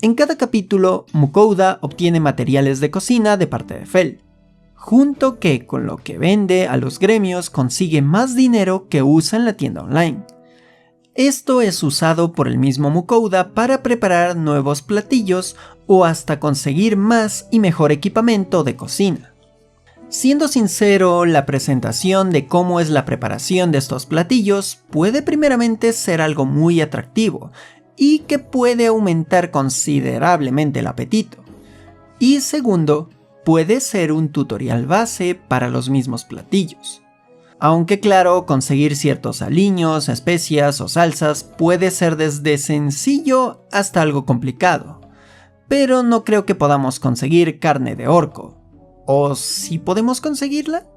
En cada capítulo, Mukouda obtiene materiales de cocina de parte de Fell, junto que con lo que vende a los gremios consigue más dinero que usa en la tienda online. Esto es usado por el mismo Mukouda para preparar nuevos platillos o hasta conseguir más y mejor equipamiento de cocina. Siendo sincero, la presentación de cómo es la preparación de estos platillos puede primeramente ser algo muy atractivo y que puede aumentar considerablemente el apetito. Y segundo, puede ser un tutorial base para los mismos platillos. Aunque claro, conseguir ciertos aliños, especias o salsas puede ser desde sencillo hasta algo complicado. Pero no creo que podamos conseguir carne de orco. ¿O si podemos conseguirla?